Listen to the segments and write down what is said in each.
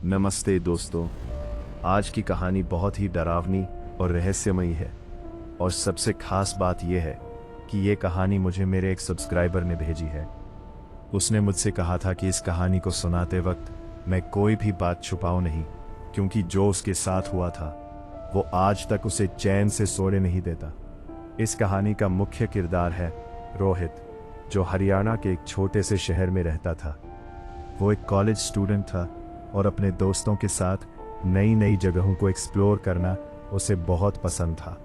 नमस्ते दोस्तों। आज की कहानी बहुत ही डरावनी और रहस्यमयी है। और सबसे खास बात यह है कि ये कहानी मुझे मेरे एक सब्सक्राइबर ने भेजी है। उसने मुझसे कहा था कि इस कहानी को सुनाते वक्त मैं कोई भी बात छुपाऊं नहीं, क्योंकि जो उसके साथ हुआ था वो आज तक उसे चैन से सोने नहीं देता। इस कहानी का मुख्य किरदार है रोहित, जो हरियाणा के एक छोटे से शहर में रहता था। वो एक कॉलेज स्टूडेंट था और अपने दोस्तों के साथ नई नई जगहों को एक्सप्लोर करना उसे बहुत पसंद था।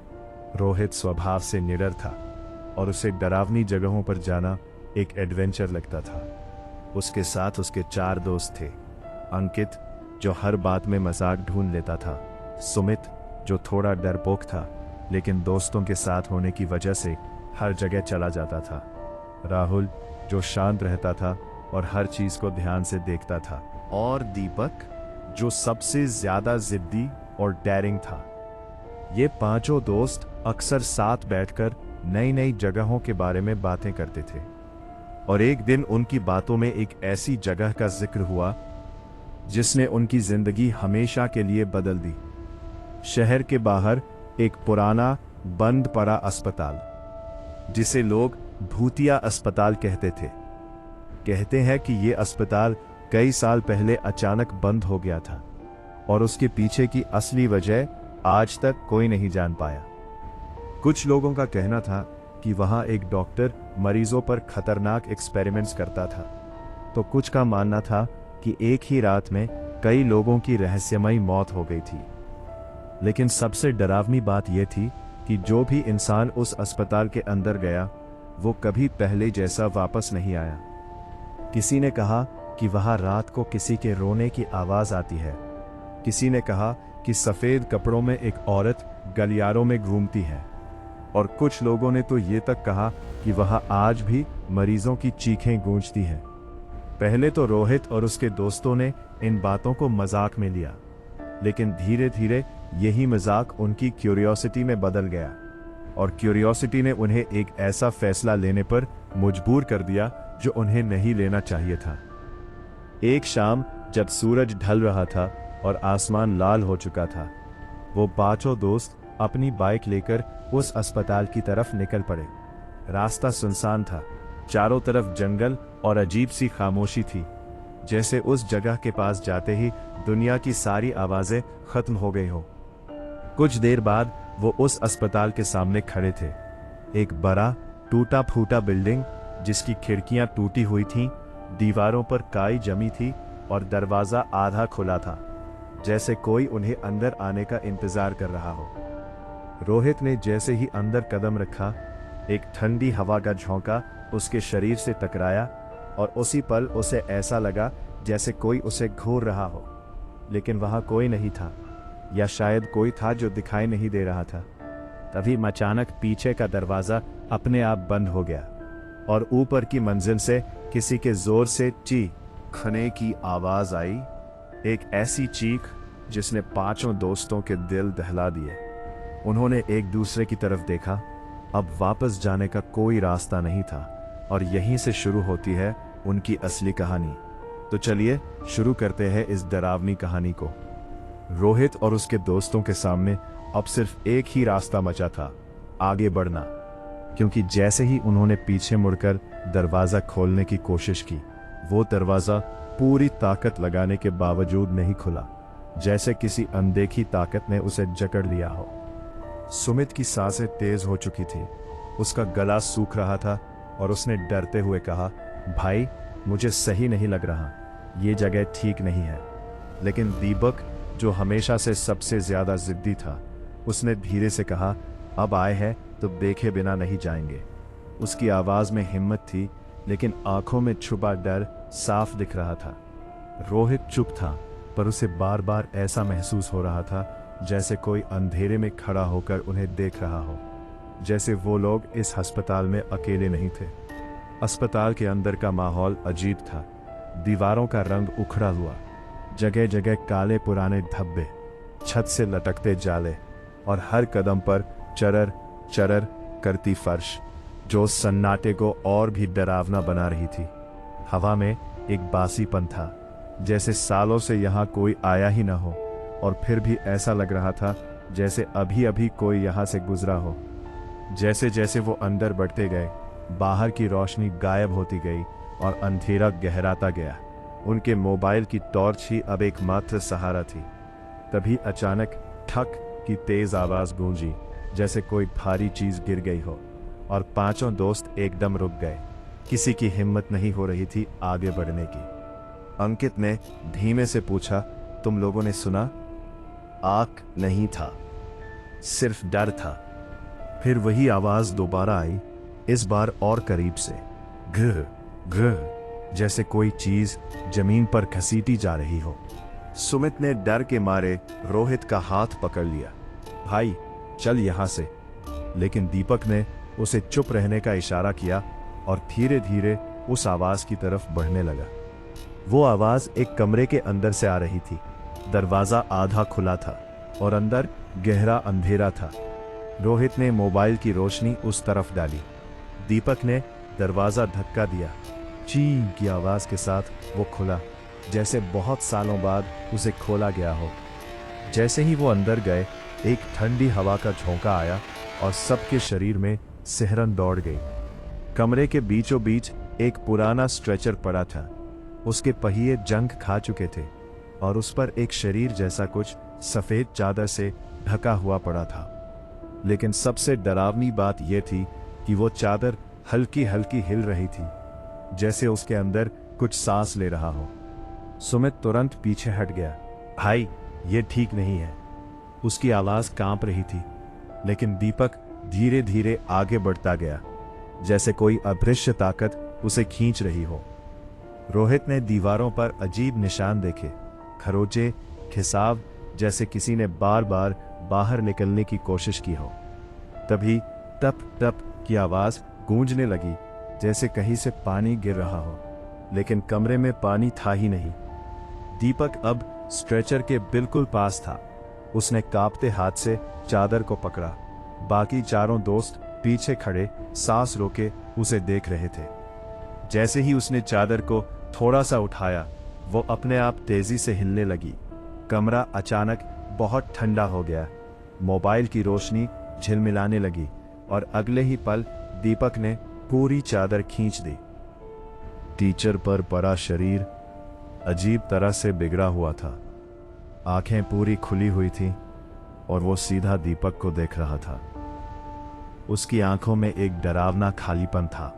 रोहित स्वभाव से निडर था और उसे डरावनी जगहों पर जाना एक एडवेंचर लगता था। उसके साथ उसके 4 दोस्त थे। अंकित, जो हर बात में मजाक ढूंढ लेता था। सुमित, जो थोड़ा डरपोक था लेकिन दोस्तों के साथ होने की वजह से हर जगह चला जाता था। राहुल, जो शांत रहता था और हर चीज को ध्यान से देखता था। और दीपक, जो सबसे ज्यादा जिद्दी और डेयरिंग था। ये पांचों दोस्त अक्सर साथ बैठकर नई नई जगहों के बारे में बातें करते थे। और एक दिन उनकी बातों में एक ऐसी जगह का जिक्र हुआ जिसने उनकी जिंदगी हमेशा के लिए बदल दी। शहर के बाहर एक पुराना बंद पड़ा अस्पताल, जिसे लोग भूतिया अस्पताल कहते थे। कहते हैं कि यह अस्पताल कई साल पहले अचानक बंद हो गया था और उसके पीछे की असली वजह आज तक कोई नहीं जान पाया। कुछ लोगों का कहना था कि वहां एक डॉक्टर मरीजों पर खतरनाक एक्सपेरिमेंट्स करता था, तो कुछ का मानना था कि एक ही रात में कई लोगों की रहस्यमयी मौत हो गई थी। लेकिन सबसे डरावनी बात यह थी कि जो भी इंसान उस अस्पताल के अंदर गया वो कभी पहले जैसा वापस नहीं आया। किसी ने कहा कि वहां रात को किसी के रोने की आवाज आती है। किसी ने कहा कि सफेद कपड़ों में एक औरत गलियारों में घूमती है। और कुछ लोगों ने तो ये तक कहा कि वहां आज भी मरीजों की चीखें गूंजती हैं। पहले तो रोहित और उसके दोस्तों ने इन बातों को मजाक में लिया, लेकिन धीरे धीरे यही मजाक उनकी क्यूरियोसिटी में बदल गया। और क्यूरियोसिटी ने उन्हें एक ऐसा फैसला लेने पर मजबूर कर दिया जो उन्हें नहीं लेना चाहिए था। एक शाम जब सूरज ढल रहा था और आसमान लाल हो चुका था, वो पांचों दोस्त अपनी बाइक लेकर उस अस्पताल की तरफ निकल पड़े। रास्ता सुनसान था, चारों तरफ जंगल और अजीब सी खामोशी थी, जैसे उस जगह के पास जाते ही दुनिया की सारी आवाजें खत्म हो गई हो। कुछ देर बाद वो उस अस्पताल के सामने खड़े थे। एक बड़ा टूटा फूटा बिल्डिंग जिसकी खिड़कियां टूटी हुई थीं, दीवारों पर काई जमी थी और दरवाजा आधा खुला था, जैसे कोई उन्हें अंदर आने का इंतजार कर रहा हो। रोहित ने जैसे ही अंदर कदम रखा, एक ठंडी हवा का झोंका उसके शरीर से टकराया और उसी पल उसे ऐसा लगा जैसे कोई उसे घूर रहा हो। लेकिन वहां कोई नहीं था, या शायद कोई था जो दिखाई नहीं दे रहा था। तभी अचानक पीछे का दरवाजा अपने आप बंद हो गया और ऊपर की मंजिल से किसी के जोर से चीखने की आवाज आई। एक ऐसी चीख जिसने पांचों दोस्तों के दिल दहला दिए। उन्होंने एक दूसरे की तरफ देखा। अब वापस जाने का कोई रास्ता नहीं था और यहीं से शुरू होती है उनकी असली कहानी। तो चलिए शुरू करते हैं इस डरावनी कहानी को। रोहित और उसके दोस्तों के सामने अब सिर्फ एक ही रास्ता बचा था, आगे बढ़ना। क्योंकि जैसे ही उन्होंने पीछे मुड़कर दरवाजा खोलने की कोशिश की, वो दरवाजा पूरी ताकत लगाने के बावजूद नहीं खुला, जैसे किसी अनदेखी ताकत ने उसे जकड़ लिया हो। सुमित की सांसें तेज हो चुकी थी, उसका गला सूख रहा था और उसने डरते हुए कहा, भाई मुझे सही नहीं लग रहा, ये जगह ठीक नहीं है। लेकिन दीपक, जो हमेशा से सबसे ज्यादा जिद्दी था, उसने धीरे से कहा, अब आए हैं तो देखे बिना नहीं जाएंगे। उसकी आवाज में हिम्मत थी, लेकिन आंखों में छुपा डर साफ दिख रहा था। रोहित चुप था, पर उसे बार बार ऐसा महसूस हो रहा था जैसे कोई अंधेरे में खड़ा होकर उन्हें देख रहा हो, जैसे वो लोग इस अस्पताल में अकेले नहीं थे। अस्पताल के अंदर का माहौल अजीब था। दीवारों का रंग उखड़ा हुआ, जगह जगह काले पुराने धब्बे, छत से लटकते जाले और हर कदम पर चरर चरर करती फर्श, जो सन्नाटे को और भी डरावना बना रही थी। हवा में एक बासीपन था, जैसे सालों से यहाँ कोई आया ही ना हो, और फिर भी ऐसा लग रहा था जैसे अभी अभी कोई यहाँ से गुजरा हो। जैसे जैसे वो अंदर बढ़ते गए, बाहर की रोशनी गायब होती गई और अंधेरा गहराता गया। उनके मोबाइल की टॉर्च ही अब एकमात्र सहारा थी। तभी अचानक ठक की तेज आवाज गूंजी, जैसे कोई भारी चीज गिर गई हो, और पांचों दोस्त एकदम रुक गए। किसी की हिम्मत नहीं हो रही थी आगे बढ़ने की। अंकित ने धीमे से पूछा, तुम लोगों ने सुना? आग नहीं था, सिर्फ डर था। फिर वही आवाज दोबारा आई, इस बार और करीब से, घ घ, जैसे कोई चीज जमीन पर घसीटी जा रही हो। सुमित ने डर के मारे रोहित का हाथ पकड़ लिया, भाई चल यहां से। लेकिन दीपक ने उसे चुप रहने का इशारा किया और धीरे धीरे उस आवाज की तरफ बढ़ने लगा। वो आवाज एक कमरे के अंदर से आ रही थी। दरवाजा आधा खुला था और अंदर गहरा अंधेरा था। रोहित ने मोबाइल की रोशनी उस तरफ डाली। दीपक ने दरवाजा धक्का दिया। ची की आवाज के साथ वो खुला, जैसे बहुत सालों बाद उसे खोला गया हो। जैसे ही वो अंदर गए, एक ठंडी हवा का झोंका आया और सबके शरीर में सिहरन दौड़ गई। कमरे के बीचों बीच एक पुराना स्ट्रेचर पड़ा था। उसके पहिए जंग खा चुके थे और उस पर एक शरीर जैसा कुछ सफेद चादर से ढका हुआ पड़ा था। लेकिन सबसे डरावनी बात यह थी कि वो चादर हल्की हल्की हिल रही थी, जैसे उसके अंदर कुछ सांस ले रहा हो। सुमित तुरंत पीछे हट गया। भाई, ये ठीक नहीं है। उसकी आवाज कांप रही थी, लेकिन दीपक धीरे धीरे आगे बढ़ता गया, जैसे कोई अदृश्य ताकत उसे खींच रही हो। रोहित ने दीवारों पर अजीब निशान देखे, खरोचे, खिसाव, जैसे किसी ने बार बार बाहर निकलने की कोशिश की हो। तभी टप टप की आवाज गूंजने लगी, जैसे कहीं से पानी गिर रहा हो, लेकिन कमरे में पानी था ही नहीं। दीपक अब स्ट्रेचर के बिल्कुल पास था। उसने कांपते हाथ से चादर को पकड़ा। बाकी चारों दोस्त पीछे खड़े सांस रोके उसे देख रहे थे। जैसे ही उसने चादर को थोड़ा सा उठाया, वो अपने आप तेजी से हिलने लगी। कमरा अचानक बहुत ठंडा हो गया। मोबाइल की रोशनी झिलमिलाने लगी और अगले ही पल दीपक ने पूरी चादर खींच दी। टीचर पर पड़ा शरीर अजीब तरह से बिगड़ा हुआ था। आंखें पूरी खुली हुई थीं और वो सीधा दीपक को देख रहा था। उसकी आंखों में एक डरावना खालीपन था,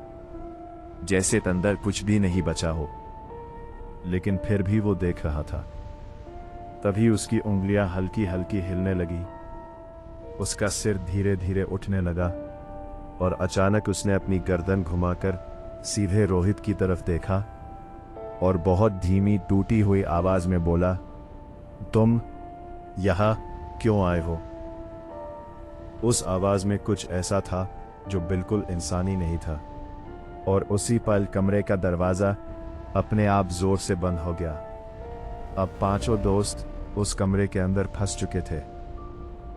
जैसे अंदर कुछ भी नहीं बचा हो, लेकिन फिर भी वो देख रहा था। तभी उसकी उंगलियां हल्की हल्की हिलने लगी। उसका सिर धीरे धीरे उठने लगा और अचानक उसने अपनी गर्दन घुमाकर सीधे रोहित की तरफ देखा और बहुत धीमी टूटी हुई आवाज में बोला, तुम यहां क्यों आए हो? उस आवाज में कुछ ऐसा था जो बिल्कुल इंसानी नहीं था, और उसी पल कमरे का दरवाजा अपने आप जोर से बंद हो गया। अब पांचों दोस्त उस कमरे के अंदर फंस चुके थे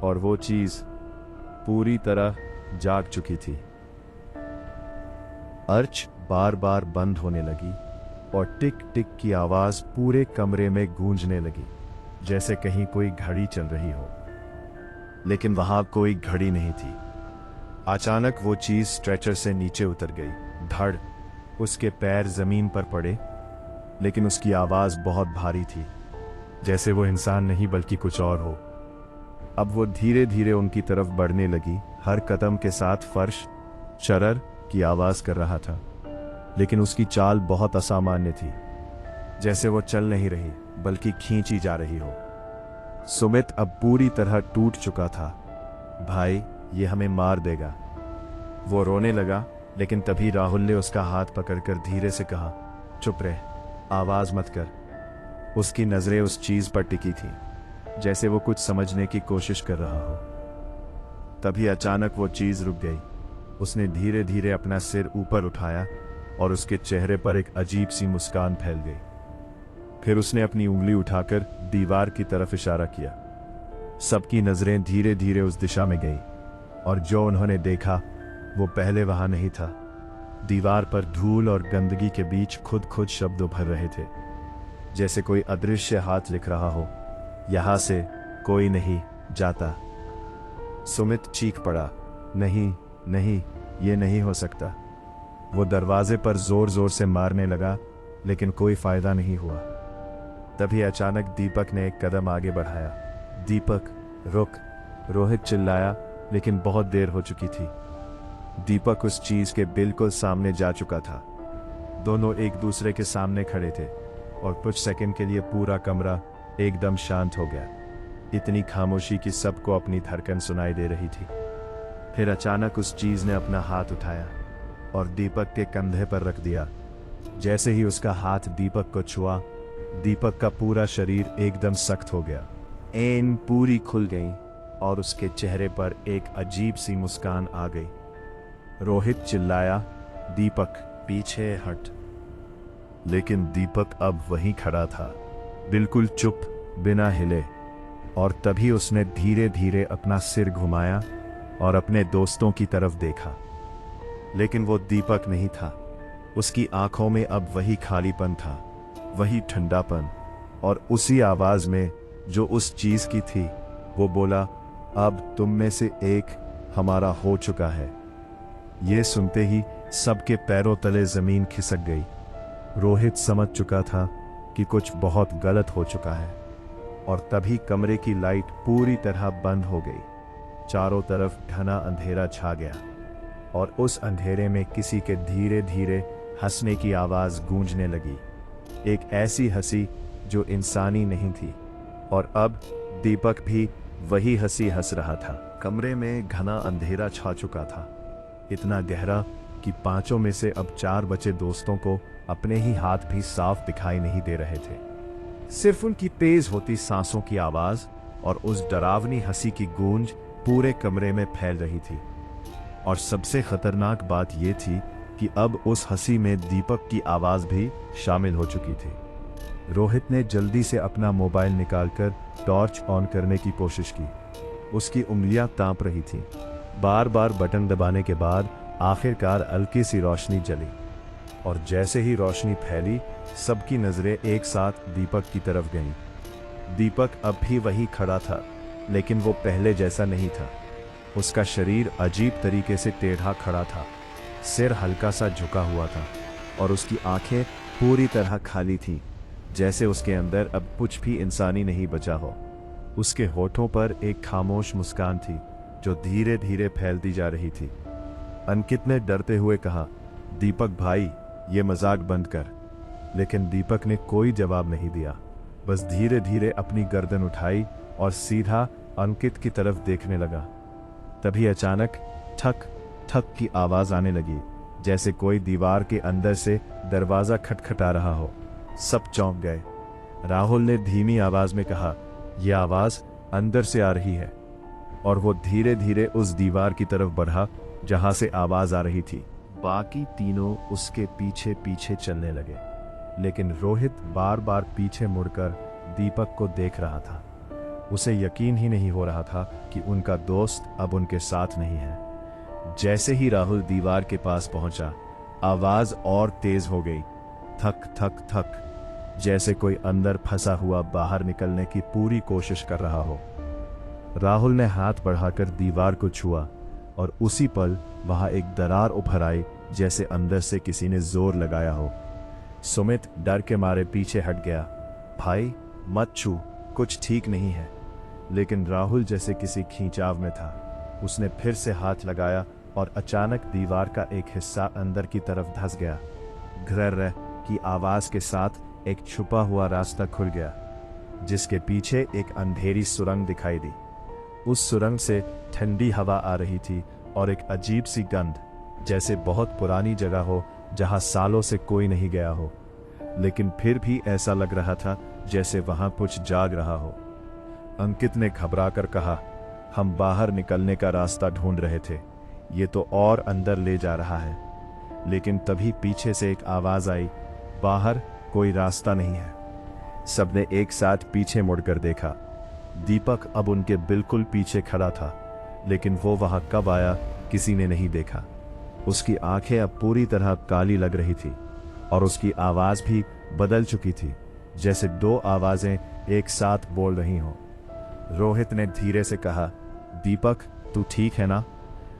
और वो चीज पूरी तरह जाग चुकी थी। अर्च बार बार बंद होने लगी और टिक टिक की आवाज पूरे कमरे में गूंजने लगी, जैसे कहीं कोई घड़ी चल रही हो, लेकिन वहां कोई घड़ी नहीं थी। अचानक वो चीज स्ट्रेचर से नीचे उतर गई। धड़, उसके पैर जमीन पर पड़े, लेकिन उसकी आवाज बहुत भारी थी, जैसे वो इंसान नहीं बल्कि कुछ और हो। अब वो धीरे धीरे उनकी तरफ बढ़ने लगी। हर कदम के साथ फर्श चरर की आवाज कर रहा था, लेकिन उसकी चाल बहुत असामान्य थी, जैसे वो चल नहीं रही बल्कि खींची जा रही हो। सुमित अब पूरी तरह टूट चुका था। भाई, ये हमें मार देगा। वो रोने लगा, लेकिन तभी राहुल ने उसका हाथ पकड़कर धीरे से कहा, चुप रह, आवाज मत कर। उसकी नजरें उस चीज पर टिकी थी, जैसे वो कुछ समझने की कोशिश कर रहा हो। तभी अचानक वो चीज रुक गई। उसने धीरे धीरे अपना सिर ऊपर उठाया और उसके चेहरे पर एक अजीब सी मुस्कान फैल गई। फिर उसने अपनी उंगली उठाकर दीवार की तरफ इशारा किया। सबकी नजरें धीरे धीरे उस दिशा में गई और जो उन्होंने देखा वो पहले वहां नहीं था। दीवार पर धूल और गंदगी के बीच खुद खुद शब्द उभर रहे थे। जैसे कोई अदृश्य हाथ लिख रहा हो, यहां से कोई नहीं जाता। सुमित चीख पड़ा, नहीं नहीं, ये नहीं हो सकता। वो दरवाजे पर जोर जोर से मारने लगा, लेकिन कोई फायदा नहीं हुआ। तभी अचानक दीपक ने एक कदम आगे बढ़ाया। दीपक रुक, रोहित चिल्लाया, लेकिन बहुत देर हो चुकी थी। दीपक उस चीज के बिल्कुल सामने जा चुका था। दोनों एक दूसरे के सामने खड़े थे और कुछ सेकंड के लिए पूरा कमरा एकदम शांत हो गया। इतनी खामोशी कि सबको अपनी धड़कन सुनाई दे रही थी। फिर अचानक उस चीज ने अपना हाथ उठाया और दीपक के कंधे पर रख दिया। जैसे ही उसका हाथ दीपक को छुआ, दीपक का पूरा शरीर एकदम सख्त हो गया। ऐन पूरी खुल गई और उसके चेहरे पर एक अजीब सी मुस्कान आ गई। रोहित चिल्लाया, दीपक पीछे हट। लेकिन दीपक अब वहीं खड़ा था, बिल्कुल चुप, बिना हिले। और तभी उसने धीरे धीरे अपना सिर घुमाया और अपने दोस्तों की तरफ देखा। लेकिन वो दीपक नहीं था। उसकी आंखों में अब वही खालीपन था, वही ठंडापन, और उसी आवाज में जो उस चीज की थी। वो बोला, अब तुम में से एक हमारा हो चुका है। ये सुनते ही सबके पैरों तले जमीन खिसक गई। रोहित समझ चुका था कि कुछ बहुत गलत हो चुका है। और तभी कमरे की लाइट पूरी तरह बंद हो गई। चारों तरफ घना अंधेरा छा गया और उस अंधेरे में किसी के धीरे धीरे हंसने की आवाज गूंजने लगी। एक ऐसी हंसी जो इंसानी नहीं थी। और अब दीपक भी वही हंसी हंस रहा था। कमरे में घना अंधेरा छा चुका था, इतना गहरा कि पांचों में से अब 4 बचे दोस्तों को अपने ही हाथ भी साफ दिखाई नहीं दे रहे थे। सिर्फ उनकी तेज होती सांसों की आवाज और उस डरावनी हंसी की गूंज पूरे कमरे में फैल रही थी। और सबसे खतरनाक बात यह थी कि अब उस हंसी में दीपक की आवाज भी शामिल हो चुकी थी। रोहित ने जल्दी से अपना मोबाइल निकालकर टॉर्च ऑन करने की कोशिश की। उसकी उंगलियां कांप रही थीं। बार बार बटन दबाने के बाद आखिरकार हल्की सी रोशनी जली और जैसे ही रोशनी फैली, सबकी नजरें एक साथ दीपक की तरफ गईं। दीपक अब भी वही खड़ा था, लेकिन वो पहले जैसा नहीं था। उसका शरीर अजीब तरीके से टेढ़ा खड़ा था, सिर हल्का सा झुका हुआ था और उसकी आंखें पूरी तरह खाली थीं, जैसे उसके अंदर अब कुछ भी इंसानी नहीं बचा हो। उसके होठों पर एक खामोश मुस्कान थी जो धीरे धीरे फैलती जा रही थी। अंकित ने डरते हुए कहा, दीपक भाई, ये मजाक बंद कर। लेकिन दीपक ने कोई जवाब नहीं दिया, बस धीरे धीरे अपनी गर्दन उठाई और सीधा अंकित की तरफ देखने लगा। तभी अचानक ठक ठक की आवाज आने लगी, जैसे कोई दीवार के अंदर से दरवाजा खटखटा रहा हो। सब चौंक गए। राहुल ने धीमी आवाज में कहा, यह आवाज अंदर से आ रही है। और वो धीरे धीरे उस दीवार की तरफ बढ़ा जहां से आवाज आ रही थी। बाकी तीनों उसके पीछे पीछे चलने लगे, लेकिन रोहित बार बार पीछे मुड़कर दीपक को देख रहा था। उसे यकीन ही नहीं हो रहा था कि उनका दोस्त अब उनके साथ नहीं है। जैसे ही राहुल दीवार के पास पहुंचा, आवाज और तेज हो गई, थक थक थक, जैसे कोई अंदर फंसा हुआ बाहर निकलने की पूरी कोशिश कर रहा हो। राहुल ने हाथ बढ़ाकर दीवार को छुआ और उसी पल वहां एक दरार उभर आई, जैसे अंदर से किसी ने जोर लगाया हो। सुमित डर के मारे पीछे हट गया। भाई मत छू, कुछ ठीक नहीं है। लेकिन राहुल जैसे किसी खींचाव में था। उसने फिर से हाथ लगाया और अचानक दीवार का एक हिस्सा अंदर की तरफ धंस गया। घर्र की आवाज के साथ एक छुपा हुआ रास्ता खुल गया, जिसके पीछे एक अंधेरी सुरंग दिखाई दी। उस सुरंग से ठंडी हवा आ रही थी और एक अजीब सी गंध, जैसे बहुत पुरानी जगह हो जहां सालों से कोई नहीं गया हो। लेकिन फिर भी ऐसा लग रहा था जैसे वहां कुछ जाग रहा हो। अंकित ने घबराकर कहा, हम बाहर निकलने का रास्ता ढूंढ रहे थे, ये तो और अंदर ले जा रहा है। लेकिन तभी पीछे से एक आवाज आई, बाहर कोई रास्ता नहीं है। सबने एक साथ पीछे मुड़कर देखा। दीपक अब उनके बिल्कुल पीछे खड़ा था, लेकिन वो वहां कब आया किसी ने नहीं देखा। उसकी आंखें अब पूरी तरह काली लग रही थी और उसकी आवाज भी बदल चुकी थी। जैसे दो आवाजें एक साथ बोल रही हों। रोहित ने धीरे से कहा, दीपक, तू ठीक है ना?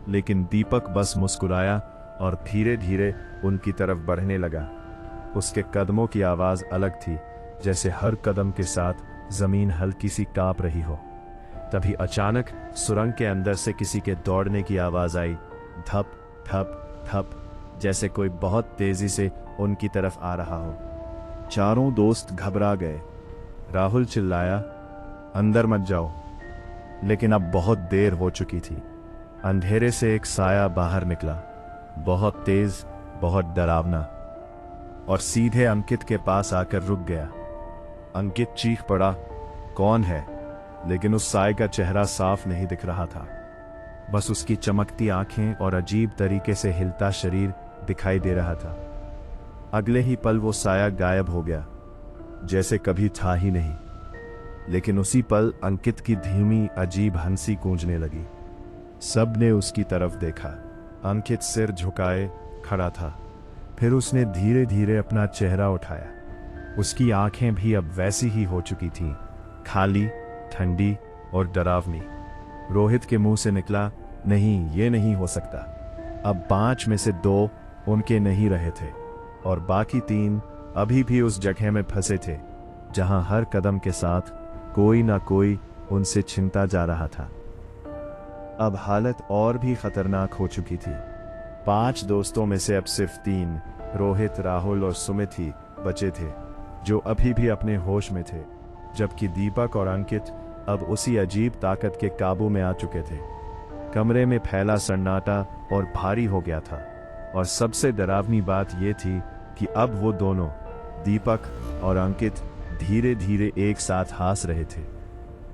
लेकिन दीपक बस मुस्कुराया और धीरे धीरे उनकी तरफ बढ़ने लगा। उसके कदमों की आवाज अलग थी, जैसे हर कदम के साथ जमीन हल्की सी कांप रही हो। तभी अचानक सुरंग के अंदर से किसी के दौड़ने की आवाज आई, धप धप धप, जैसे कोई बहुत तेजी से उनकी तरफ आ रहा हो। चारों दोस्त घबरा गए। राहुल चिल्लाया, अंदर मत जाओ। लेकिन अब बहुत देर हो चुकी थी। अंधेरे से एक साया बाहर निकला, बहुत तेज, बहुत डरावना, और सीधे अंकित के पास आकर रुक गया। अंकित चीख पड़ा, कौन है? लेकिन उस साए का चेहरा साफ नहीं दिख रहा था। बस उसकी चमकती आंखें और अजीब तरीके से हिलता शरीर दिखाई दे रहा था। अगले ही पल वो साया गायब हो गया, जैसे कभी था ही नहीं। लेकिन उसी पल अंकित की धीमी अजीब हंसी गूंजने लगी। सब ने उसकी तरफ देखा। अंकित सिर झुकाए खड़ा था। फिर उसने धीरे धीरे अपना चेहरा उठाया। उसकी आंखें भी अब वैसी ही हो चुकी थीं, खाली, ठंडी और डरावनी। रोहित के मुंह से निकला, नहीं, ये नहीं हो सकता। अब 5 में से 2 उनके नहीं रहे थे और बाकी 3 अभी भी उस जगह में फंसे थे, जहां हर कदम के साथ कोई ना कोई उनसे छिनता जा रहा था। अब हालत और भी खतरनाक हो चुकी थी। 5 दोस्तों में से अब सिर्फ 3, रोहित, राहुल और सुमित ही बचे थे, जो अभी भी अपने होश में थे, जबकि दीपक और अंकित अब उसी अजीब ताकत के काबू में आ चुके थे। कमरे में फैला सन्नाटा और भारी हो गया था, और सबसे डरावनी बात यह थी कि अब वो दोनों, दीपक और अंकित, धीरे धीरे एक साथ हंस रहे थे।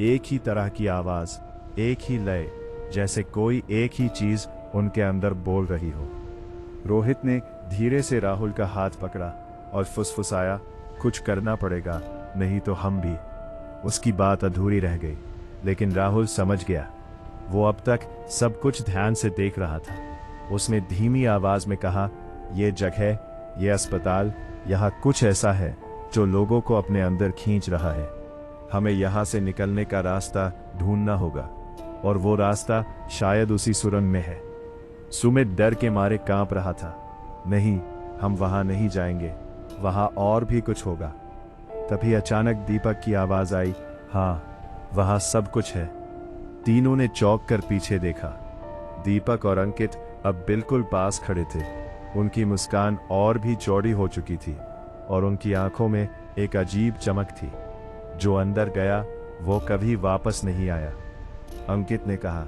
एक ही तरह की आवाज, एक ही लय, जैसे कोई एक ही चीज उनके अंदर बोल रही हो। रोहित ने धीरे से राहुल का हाथ पकड़ा और फुसफुसाया, कुछ करना पड़ेगा, नहीं तो हम भी। उसकी बात अधूरी रह गई, लेकिन राहुल समझ गया। वो अब तक सब कुछ ध्यान से देख रहा था। उसने धीमी आवाज में कहा, ये जगह, ये अस्पताल, यहाँ कुछ ऐसा है जो लोगों को अपने अंदर खींच रहा है। हमें यहाँ से निकलने का रास्ता ढूंढना होगा, और वो रास्ता शायद उसी सुरंग में है। सुमित डर के मारे कांप रहा था। नहीं, हम वहां नहीं जाएंगे, वहां और भी कुछ होगा। तभी अचानक दीपक की आवाज आई, हाँ, वहां सब कुछ है। तीनों ने चौंक कर पीछे देखा। दीपक और अंकित अब बिल्कुल पास खड़े थे। उनकी मुस्कान और भी चौड़ी हो चुकी थी, और उनकी आंखों में एक अजीब चमक थी। जो अंदर गया वो कभी वापस नहीं आया, अंकित ने कहा,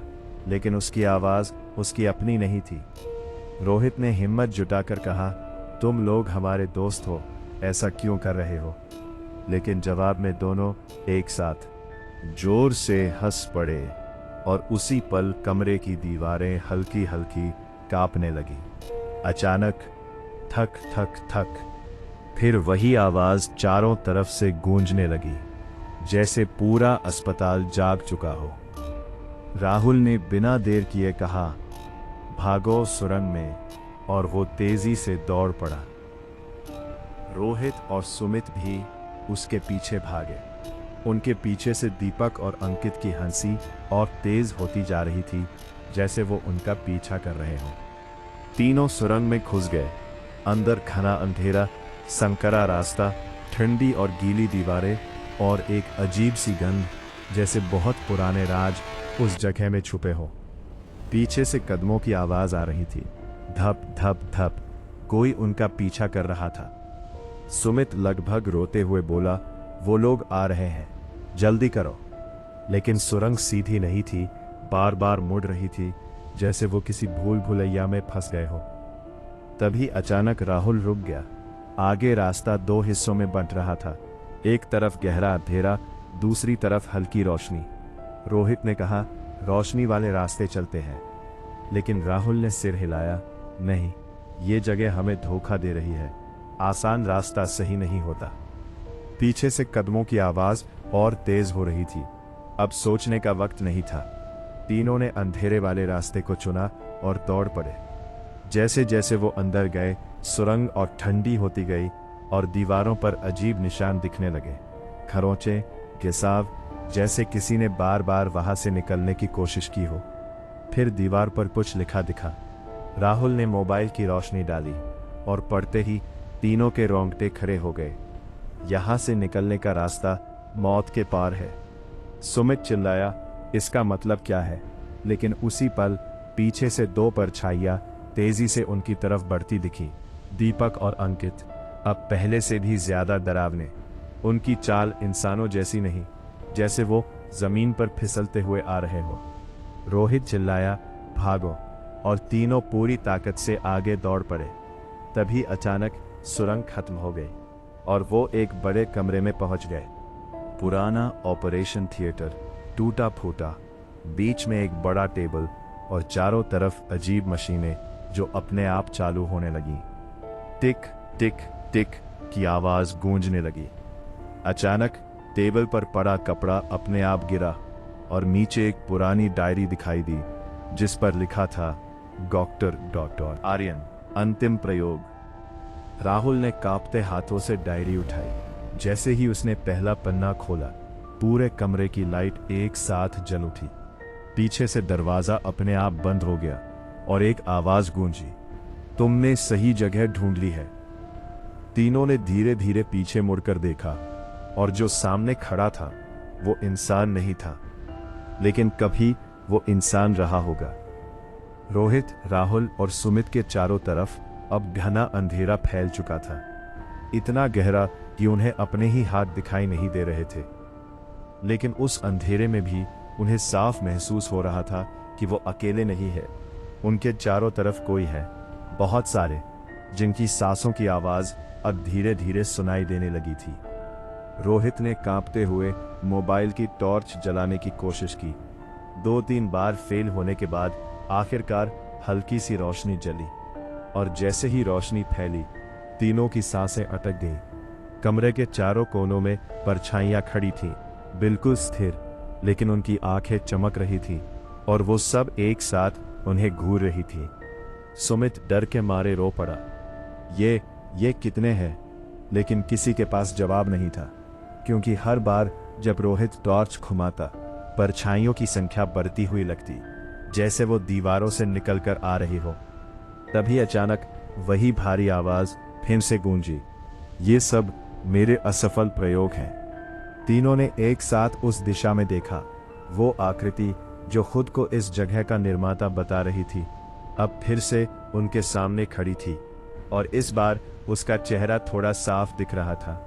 लेकिन उसकी आवाज उसकी अपनी नहीं थी। रोहित ने हिम्मत जुटाकर कहा, तुम लोग हमारे दोस्त हो, ऐसा क्यों कर रहे हो? लेकिन जवाब में दोनों एक साथ जोर से हंस पड़े, और उसी पल कमरे की दीवारें हल्की हल्की कांपने लगी। अचानक थक थक थक, फिर वही आवाज चारों तरफ से गूंजने लगी, जैसे पूरा अस्पताल जाग चुका हो। राहुल ने बिना देर किए कहा, भागो सुरंग में, और वो तेजी से दौड़ पड़ा। रोहित और सुमित भी उसके पीछे भागे। उनके पीछे से दीपक और अंकित की हंसी और तेज होती जा रही थी, जैसे वो उनका पीछा कर रहे हों। तीनों सुरंग में घुस गए। अंदर घना अंधेरा, संकरा रास्ता, ठंडी और गीली दीवारें, और एक अजीब सी गंध, जैसे बहुत पुराने राज उस जगह में छुपे हो। पीछे से कदमों की आवाज आ रही थी, धप धप धप, कोई उनका पीछा कर रहा था। सुमित लगभग रोते हुए बोला, वो लोग आ रहे हैं, जल्दी करो। लेकिन सुरंग सीधी नहीं थी, बार बार मुड़ रही थी, जैसे वो किसी भूल भुलैया में फंस गए हो। तभी अचानक राहुल रुक गया। आगे रास्ता 2 हिस्सों में बंट रहा था, एक तरफ गहरा अंधेरा, दूसरी तरफ हल्की रोशनी। रोहित ने कहा, रोशनी वाले रास्ते चलते हैं। लेकिन राहुल ने सिर हिलाया, नहीं, ये जगह हमें धोखा दे रही है, आसान रास्ता सही नहीं होता। पीछे से कदमों की आवाज और तेज हो रही थी। अब सोचने का वक्त नहीं था। तीनों ने अंधेरे वाले रास्ते को चुना और दौड़ पड़े। जैसे जैसे वो अंदर गए, सुरंग और ठंडी होती गई, और दीवारों पर अजीब निशान दिखने लगे, खरोंचे, घिसाव, जैसे किसी ने बार बार वहां से निकलने की कोशिश की हो। फिर दीवार पर कुछ लिखा दिखा। राहुल ने मोबाइल की रोशनी डाली और पढ़ते ही तीनों के रोंगटे खड़े हो गए। यहां से निकलने का रास्ता मौत के पार है। सुमित चिल्लाया, इसका मतलब क्या है? लेकिन उसी पल पीछे से दो परछाइयां तेजी से उनकी तरफ बढ़ती दिखी। दीपक और अंकित, अब पहले से भी ज्यादा डरावने। उनकी चाल इंसानों जैसी नहीं, जैसे वो जमीन पर फिसलते हुए आ रहे हो। रोहित चिल्लाया, भागो, और तीनों पूरी ताकत से आगे दौड़ पड़े। तभी अचानक सुरंग खत्म हो गई और वो एक बड़े कमरे में पहुंच गए। पुराना ऑपरेशन थिएटर, टूटा फूटा, बीच में एक बड़ा टेबल और चारों तरफ अजीब मशीनें जो अपने आप चालू होने लगी। टिक टिक टिक की आवाज गूंजने लगी। अचानक टेबल पर पड़ा कपड़ा अपने आप गिरा और नीचे एक पुरानी डायरी दिखाई दी जिस पर लिखा था, डॉक्टर आर्यन, अंतिम प्रयोग। राहुल ने कांपते हाथों से डायरी उठाई। जैसे ही उसने पहला पन्ना खोला, पूरे कमरे की लाइट एक साथ जल उठी। पीछे से दरवाजा अपने आप बंद हो गया और एक आवाज गूंजी, तुमने सही जगह ढूंढ ली है। तीनों ने धीरे धीरे पीछे मुड़कर देखा और जो सामने खड़ा था वो इंसान नहीं था, लेकिन कभी वो इंसान रहा होगा। रोहित, राहुल और सुमित के चारों तरफ अब घना अंधेरा फैल चुका था, इतना गहरा कि उन्हें अपने ही हाथ दिखाई नहीं दे रहे थे। लेकिन उस अंधेरे में भी उन्हें साफ महसूस हो रहा था कि वो अकेले नहीं है। उनके चारों तरफ कोई है, बहुत सारे, जिनकी सांसों की आवाज अब धीरे धीरे सुनाई देने लगी थी। रोहित ने कांपते हुए मोबाइल की टॉर्च जलाने की कोशिश की। 2-3 बार फेल होने के बाद आखिरकार हल्की सी रोशनी जली और जैसे ही रोशनी फैली, तीनों की सांसें अटक गईं। कमरे के चारों कोनों में परछाइयां खड़ी थीं, बिल्कुल स्थिर, लेकिन उनकी आंखें चमक रही थीं और वो सब एक साथ उन्हें घूर रही थीं। सुमित डर के मारे रो पड़ा। ये कितने हैं? लेकिन किसी के पास जवाब नहीं था, क्योंकि हर बार जब रोहित टॉर्च घुमाता, परछाइयों की संख्या बढ़ती हुई लगती, जैसे वो दीवारों से निकलकर आ रही हो। तभी अचानक वही भारी आवाज फिर से गूंजी, ये सब मेरे असफल प्रयोग हैं। तीनों ने एक साथ उस दिशा में देखा। वो आकृति जो खुद को इस जगह का निर्माता बता रही थी, अब फिर से उनके सामने खड़ी थी और इस बार उसका चेहरा थोड़ा साफ दिख रहा था।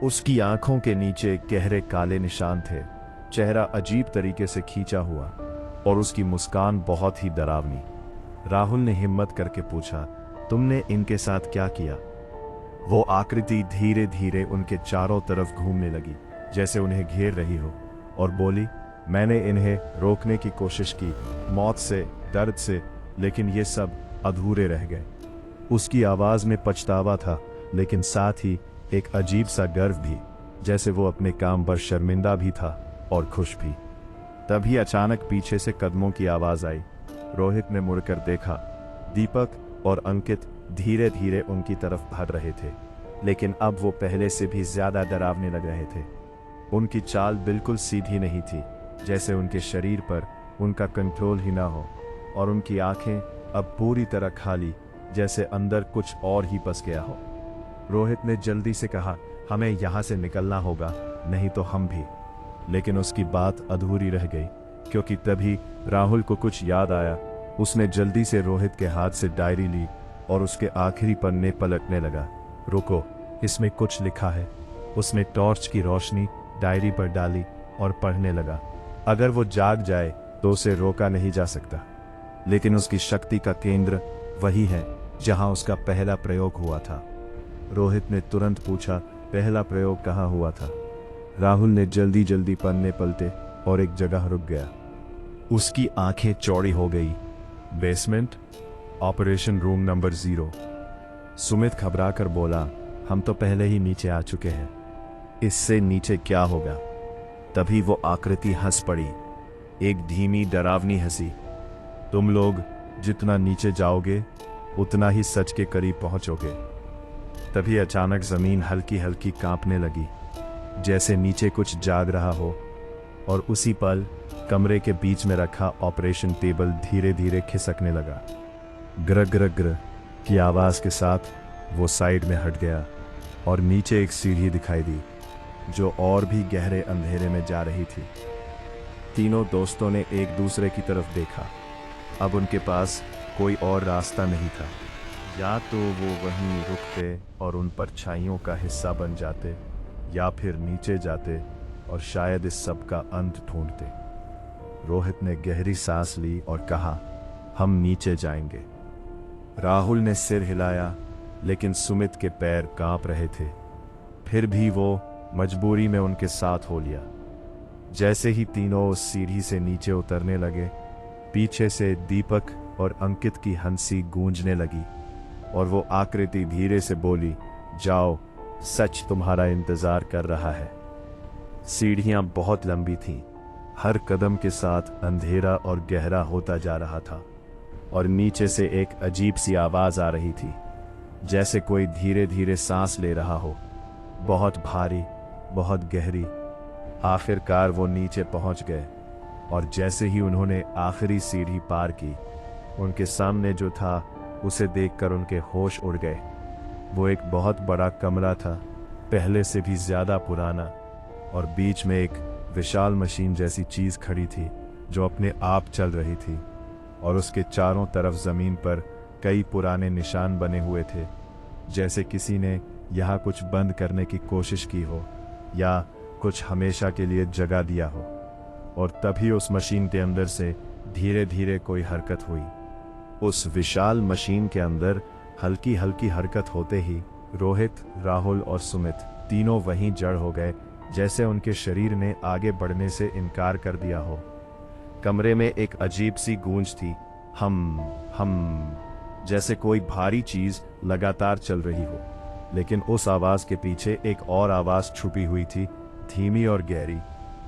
उसकी आंखों के नीचे गहरे काले निशान थे, चेहरा अजीब तरीके से खींचा हुआ और उसकी मुस्कान बहुत ही डरावनी। राहुल ने हिम्मत करके पूछा, तुमने इनके साथ क्या किया? वो आकृति धीरे धीरे उनके चारों तरफ घूमने लगी, जैसे उन्हें घेर रही हो, और बोली, मैंने इन्हें रोकने की कोशिश की, मौत से, दर्द से, लेकिन ये सब अधूरे रह गए। उसकी आवाज में पछतावा था, लेकिन साथ ही एक अजीब सा गर्व भी, जैसे वो अपने काम पर शर्मिंदा भी था और खुश भी। तभी अचानक पीछे से कदमों की आवाज आई। रोहित ने मुड़कर देखा। दीपक और अंकित धीरे धीरे उनकी तरफ बढ़ रहे थे, लेकिन अब वो पहले से भी ज्यादा डरावने लग रहे थे। उनकी चाल बिल्कुल सीधी नहीं थी, जैसे उनके शरीर पर उनका कंट्रोल ही ना हो, और उनकी आंखें अब पूरी तरह खाली, जैसे अंदर कुछ और ही बस गया हो। रोहित ने जल्दी से कहा, हमें यहां से निकलना होगा, नहीं तो हम भी। लेकिन उसकी बात अधूरी रह गई, क्योंकि तभी राहुल को कुछ याद आया। उसने जल्दी से रोहित के हाथ से डायरी ली और उसके आखिरी पन्ने पलटने लगा। रुको, इसमें कुछ लिखा है। उसने टॉर्च की रोशनी डायरी पर डाली और पढ़ने लगा। अगर वो जाग जाए तो उसे रोका नहीं जा सकता, लेकिन उसकी शक्ति का केंद्र वही है जहां उसका पहला प्रयोग हुआ था। रोहित ने तुरंत पूछा, पहला प्रयोग कहाँ हुआ था? राहुल ने जल्दी जल्दी पन्ने पलटे और एक जगह रुक गया। उसकी आंखें चौड़ी हो गई। Basement, operation room number 0। Sumit घबरा कर बोला, हम तो पहले ही नीचे आ चुके हैं, इससे नीचे क्या होगा? तभी वो आकृति हंस पड़ी, एक धीमी डरावनी हंसी। तुम लोग जितना नीचे जाओगे उतना ही सच के करीब पहुंचोगे। तभी अचानक जमीन हल्की हल्की कांपने लगी, जैसे नीचे कुछ जाग रहा हो। और उसी पल कमरे के बीच में रखा ऑपरेशन टेबल धीरे धीरे खिसकने लगा। ग्र ग्र ग्र की आवाज के साथ वो साइड में हट गया और नीचे एक सीढ़ी दिखाई दी, जो और भी गहरे अंधेरे में जा रही थी। तीनों दोस्तों ने एक दूसरे की तरफ देखा। अब उनके पास कोई और रास्ता नहीं था। या तो वो वहीं रुकते और उन परछाइयों का हिस्सा बन जाते, या फिर नीचे जाते और शायद इस सब का अंत ढूंढते। रोहित ने गहरी सांस ली और कहा, हम नीचे जाएंगे। राहुल ने सिर हिलाया, लेकिन सुमित के पैर कांप रहे थे। फिर भी वो मजबूरी में उनके साथ हो लिया। जैसे ही तीनों उस सीढ़ी से नीचे उतरने लगे, पीछे से दीपक और अंकित की हंसी गूंजने लगी और वो आकृति धीरे से बोली, जाओ, सच तुम्हारा इंतजार कर रहा है। सीढ़ियां बहुत लंबी थीं। हर कदम के साथ अंधेरा और गहरा होता जा रहा था और नीचे से एक अजीब सी आवाज आ रही थी, जैसे कोई धीरे धीरे सांस ले रहा हो, बहुत भारी, बहुत गहरी। आखिरकार वो नीचे पहुंच गए और जैसे ही उन्होंने आखिरी सीढ़ी पार की, उनके सामने जो था उसे देखकर उनके होश उड़ गए। वो एक बहुत बड़ा कमरा था, पहले से भी ज्यादा पुराना, और बीच में एक विशाल मशीन जैसी चीज खड़ी थी जो अपने आप चल रही थी। और उसके चारों तरफ जमीन पर कई पुराने निशान बने हुए थे, जैसे किसी ने यहाँ कुछ बंद करने की कोशिश की हो या कुछ हमेशा के लिए जगा दिया हो। और तभी उस मशीन के अंदर से धीरे धीरे कोई हरकत हुई। उस विशाल मशीन के अंदर हल्की हल्की हरकत होते ही रोहित, राहुल और सुमित तीनों वहीं जड़ हो गए, जैसे उनके शरीर ने आगे बढ़ने से इनकार कर दिया हो। कमरे में एक अजीब सी गूंज थी, हम, जैसे कोई भारी चीज लगातार चल रही हो। लेकिन उस आवाज के पीछे एक और आवाज छुपी हुई थी, धीमी और गहरी,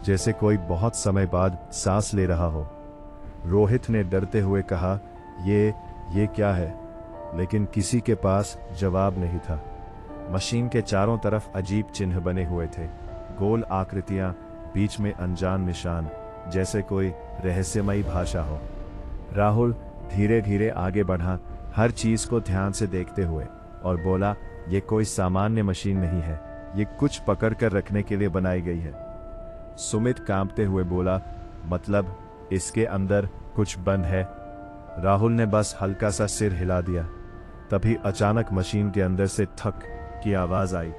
जैसे कोई बहुत समय बाद सांस ले रहा हो। रोहित ने डरते हुए कहा, ये क्या है? लेकिन किसी के पास जवाब नहीं था। मशीन के चारों तरफ अजीब चिन्ह बने हुए थे, गोल आकृतियां, बीच में अनजान निशान, जैसे कोई रहस्यमयी भाषा हो। राहुल धीरे धीरे आगे बढ़ा, हर चीज को ध्यान से देखते हुए, और बोला, ये कोई सामान्य मशीन नहीं है, ये कुछ पकड़ कर रखने के लिए बनाई गई है। सुमित कांपते हुए बोला, मतलब इसके अंदर कुछ बंद है? राहुल ने बस हल्का सा सिर हिला दिया। तभी अचानक मशीन के अंदर से थक की आवाज आई।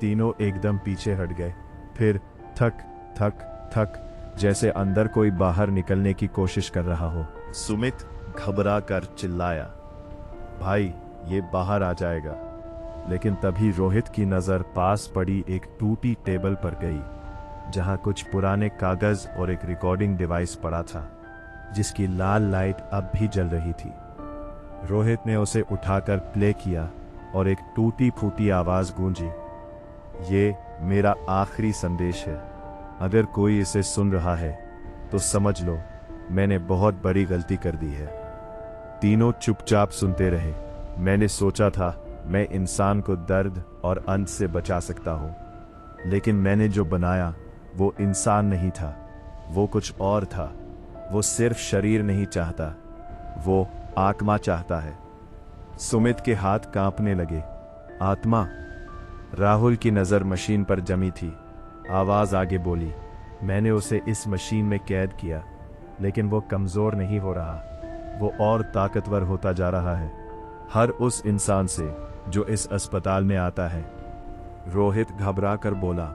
तीनों एकदम पीछे हट गए। फिर थक थक थक, जैसे अंदर कोई बाहर निकलने की कोशिश कर रहा हो। सुमित घबरा कर चिल्लाया, भाई ये बाहर आ जाएगा। लेकिन तभी रोहित की नजर पास पड़ी एक टूटी टेबल पर गई, जहां कुछ पुराने कागज और एक रिकॉर्डिंग डिवाइस पड़ा था, जिसकी लाल लाइट अब भी जल रही थी। रोहित ने उसे उठाकर प्ले किया और एक टूटी फूटी आवाज गूंजी, ये मेरा आखिरी संदेश है। अगर कोई इसे सुन रहा है तो समझ लो मैंने बहुत बड़ी गलती कर दी है। तीनों चुपचाप सुनते रहे। मैंने सोचा था मैं इंसान को दर्द और अंत से बचा सकता हूं, लेकिन मैंने जो बनाया वो इंसान नहीं था, वो कुछ और था। वो सिर्फ शरीर नहीं चाहता, वो आत्मा चाहता है। सुमित के हाथ कांपने लगे। आत्मा? राहुल की नजर मशीन पर जमी थी। आवाज आगे बोली, मैंने उसे इस मशीन में कैद किया, लेकिन वो कमजोर नहीं हो रहा, वो और ताकतवर होता जा रहा है, हर उस इंसान से जो इस अस्पताल में आता है। रोहित घबरा कर बोला,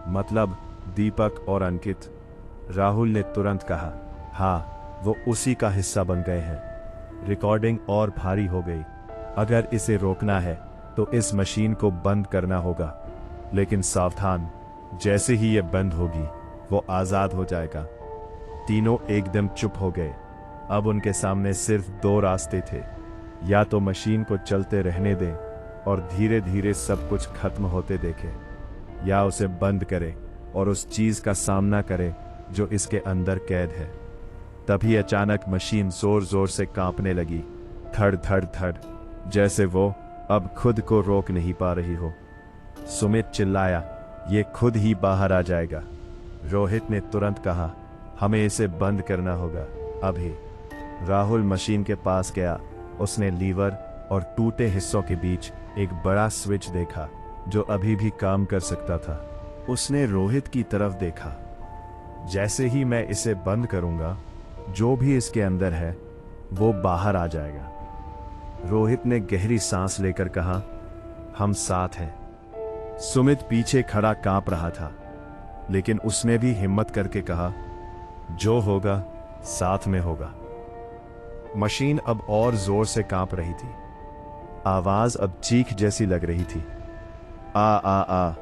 मतलब दीपक और अंकित? राहुल ने तुरंत कहा, हाँ, वो उसी का हिस्सा बन गए हैं। रिकॉर्डिंग और भारी हो गई। अगर इसे रोकना है तो इस मशीन को बंद करना होगा। लेकिन सावधान, जैसे ही ये बंद होगी वो आजाद हो जाएगा। तीनों एकदम चुप हो गए। अब उनके सामने सिर्फ दो रास्ते थे, या तो मशीन को चलते रहने दें और धीरे धीरे सब कुछ खत्म होते देखें, या उसे बंद करें और उस चीज का सामना करें जो इसके अंदर कैद है। तभी अचानक मशीन जोर जोर से कांपने लगी, थड़ थड़ थड़, जैसे वो अब खुद को रोक नहीं पा रही हो। सुमित चिल्लाया, ये खुद ही बाहर आ जाएगा। रोहित ने तुरंत कहा, हमें इसे बंद करना होगा अभी। राहुल मशीन के पास गया। उसने लीवर और टूटे हिस्सों के बीच एक बड़ा स्विच देखा जो अभी भी काम कर सकता था। उसने रोहित की तरफ देखा। जैसे ही मैं इसे बंद करूंगा, जो भी इसके अंदर है वो बाहर आ जाएगा। रोहित ने गहरी सांस लेकर कहा, हम साथ हैं। सुमित पीछे खड़ा कांप रहा था, लेकिन उसने भी हिम्मत करके कहा, जो होगा साथ में होगा। मशीन अब और जोर से कांप रही थी। आवाज अब चीख जैसी लग रही थी। आ।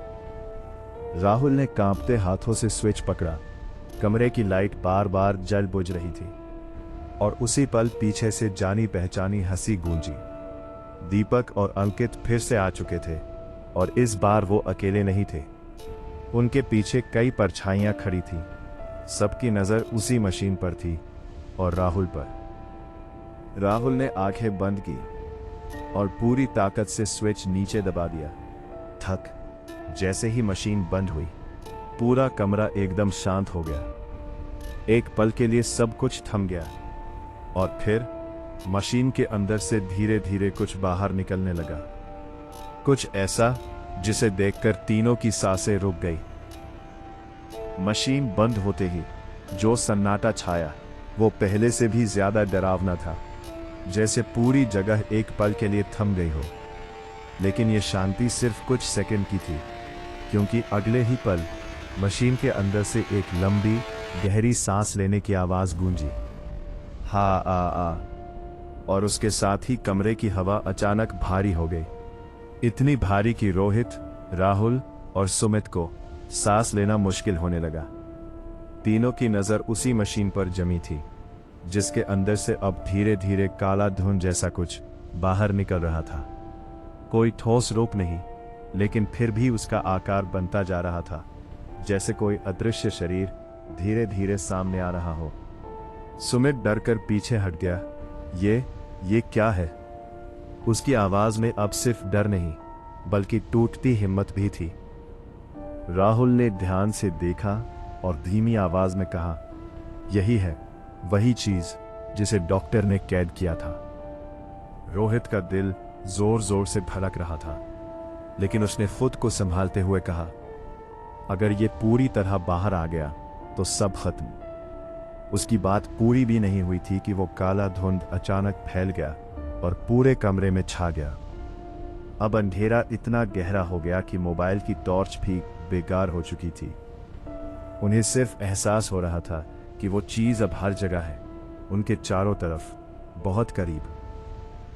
राहुल ने कांपते हाथों से स्विच पकड़ा। कमरे की लाइट बार बार जल बुझ रही थी और उसी पल पीछे से जानी पहचानी हंसी गूंजी। दीपक और अंकित फिर से आ चुके थे और इस बार वो अकेले नहीं थे। उनके पीछे कई परछाइयां खड़ी थीं। सबकी नजर उसी मशीन पर थी और राहुल पर। राहुल ने आंखें बंद की और पूरी ताकत से स्विच नीचे दबा दिया। थक। जैसे ही मशीन बंद हुई, पूरा कमरा एकदम शांत हो गया। एक पल के लिए सब कुछ थम गया और फिर मशीन के अंदर से धीरे धीरे कुछ बाहर निकलने लगा। कुछ ऐसा जिसे देखकर तीनों की सांसें रुक गई। मशीन बंद होते ही जो सन्नाटा छाया वो पहले से भी ज्यादा डरावना था, जैसे पूरी जगह एक पल के लिए थम गई हो। लेकिन ये शांति सिर्फ कुछ सेकंड की थी, क्योंकि अगले ही पल मशीन के अंदर से एक लंबी गहरी सांस लेने की आवाज गूंजी। हा आ। और उसके साथ ही कमरे की हवा अचानक भारी हो गई। इतनी भारी कि रोहित, राहुल और सुमित को सांस लेना मुश्किल होने लगा। तीनों की नजर उसी मशीन पर जमी थी, जिसके अंदर से अब धीरे धीरे काला धुंध जैसा कुछ बाहर निकल रहा था। कोई ठोस रूप नहीं, लेकिन फिर भी उसका आकार बनता जा रहा था, जैसे कोई अदृश्य शरीर धीरे धीरे सामने आ रहा हो। सुमित डरकर पीछे हट गया। ये क्या है? उसकी आवाज में अब सिर्फ डर नहीं, बल्कि टूटती हिम्मत भी थी। राहुल ने ध्यान से देखा और धीमी आवाज में कहा, यही है वही चीज जिसे डॉक्टर ने कैद किया था। रोहित का दिल जोर जोर से धड़क रहा था, लेकिन उसने खुद को संभालते हुए कहा, अगर ये पूरी तरह बाहर आ गया तो सब खत्म। उसकी बात पूरी भी नहीं हुई थी कि वो काला धुंध अचानक फैल गया और पूरे कमरे में छा गया। अब अंधेरा इतना गहरा हो गया कि मोबाइल की टॉर्च भी बेकार हो चुकी थी। उन्हें सिर्फ एहसास हो रहा था कि वो चीज अब हर जगह है, उनके चारों तरफ, बहुत करीब।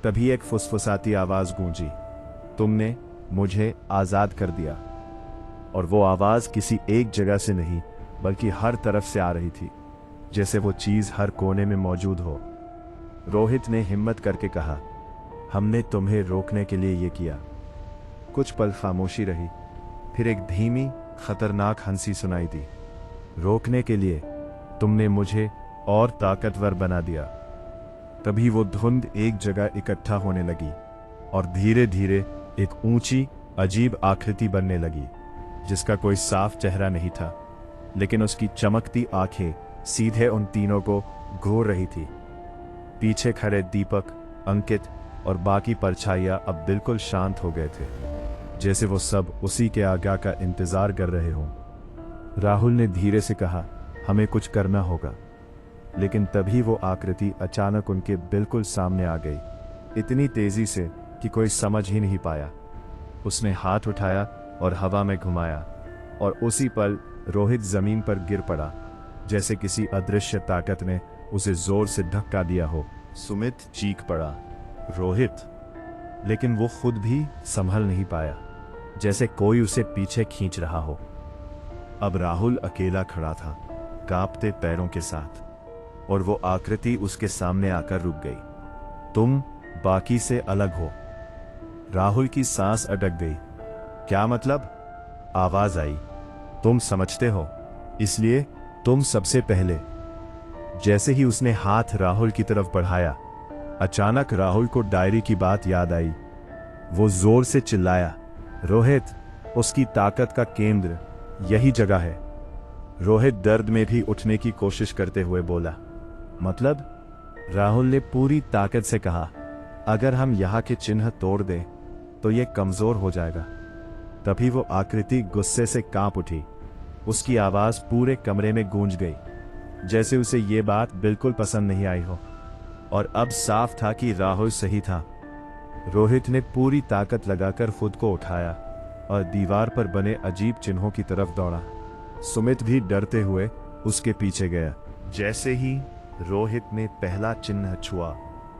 तभी एक फुसफुसाती आवाज गूंजी, तुमने मुझे आजाद कर दिया। और वो आवाज किसी एक जगह से नहीं, बल्कि हर तरफ से आ रही थी, जैसे वो चीज हर कोने में मौजूद हो। रोहित ने हिम्मत करके कहा, हमने तुम्हें रोकने के लिए ये किया। कुछ पल खामोशी रही, फिर एक धीमी खतरनाक हंसी सुनाई दी। रोकने के लिए? तुमने मुझे और ताकतवर बना दिया। तभी वो धुंध एक जगह इकट्ठा होने लगी और धीरे धीरे एक ऊंची अजीब आकृति बनने लगी, जिसका कोई साफ चेहरा नहीं था, लेकिन उसकी चमकती आंखें सीधे उन तीनों को घूर रही थी। पीछे खड़े दीपक, अंकित और बाकी परछाइयां अब बिल्कुल शांत हो गए थे, जैसे वो सब उसी के आज्ञा का इंतजार कर रहे हों। राहुल ने धीरे से कहा, हमें कुछ करना होगा। लेकिन तभी वो आकृति अचानक उनके बिल्कुल सामने आ गई, इतनी तेजी से कि कोई समझ ही नहीं पाया। उसने हाथ उठाया और हवा में घुमाया, और उसी पल रोहित जमीन पर गिर पड़ा, जैसे किसी अदृश्य ताकत ने उसे जोर से धक्का दिया हो। सुमित चीख पड़ा, रोहित! लेकिन वो खुद भी संभल नहीं पाया, जैसे कोई उसे पीछे खींच रहा हो। अब राहुल अकेला खड़ा था, कांपते पैरों के साथ, और वो आकृति उसके सामने आकर रुक गई। तुम बाकी से अलग हो। राहुल की सांस अटक गई। क्या मतलब? आवाज आई, तुम समझते हो, इसलिए तुम सबसे पहले। जैसे ही उसने हाथ राहुल की तरफ बढ़ाया, अचानक राहुल को डायरी की बात याद आई। वो जोर से चिल्लाया, रोहित, उसकी ताकत का केंद्र यही जगह है। रोहित दर्द में भी उठने की कोशिश करते हुए बोला, मतलब? राहुल ने पूरी ताकत से कहा, अगर हम यहाँ के चिन्ह तोड़ दें तो ये कमजोर हो जाएगा। तभी वो आकृति गुस्से से कांप उठी। उसकी आवाज पूरे कमरे में गूंज गई, जैसे उसे ये बात बिल्कुल पसंद नहीं आई हो। और अब साफ था कि राहुल सही था। रोहित ने पूरी ताकत लगाकर खुद को उठाया और दीवार पर बने अजीब चिन्हों की तरफ दौड़ा। सुमित भी डरते हुए उसके पीछे गया। जैसे ही रोहित ने पहला चिन्ह छुआ,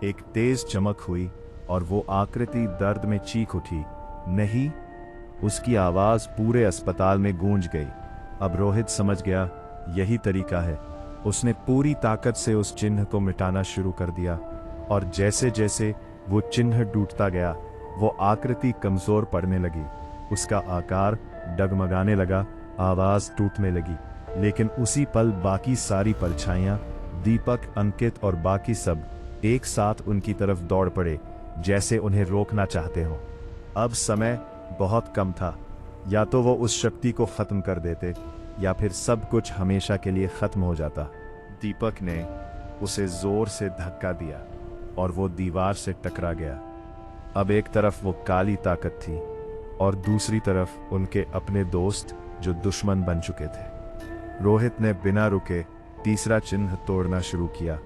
एक तेज चमक हुई और वो आकृति दर्द में चीख उठी। नहीं! उसकी आवाज पूरे अस्पताल में गूंज गई। अब रोहित समझ गया, यही तरीका है। उसने पूरी ताकत से उस चिन्ह को मिटाना शुरू कर दिया और जैसे जैसे वो चिन्ह टूटता गया, वो आकृति कमजोर पड़ने लगी। उसका आकार डगमगाने लगा, आवाज टूटने लगी। लेकिन उसी पल बाकी सारी परछाइयां, दीपक, अंकित और बाकी सब एक साथ उनकी तरफ दौड़ पड़े, जैसे उन्हें रोकना चाहते हो। अब समय बहुत कम था। या तो वो उस शक्ति को खत्म कर देते या फिर सब कुछ हमेशा के लिए खत्म हो जाता। दीपक ने उसे जोर से धक्का दिया और वो दीवार से टकरा गया। अब एक तरफ वो काली ताकत थी और दूसरी तरफ उनके अपने दोस्त जो दुश्मन बन चुके थे। रोहित ने बिना रुके तीसरा चिन्ह तोड़ना शुरू किया।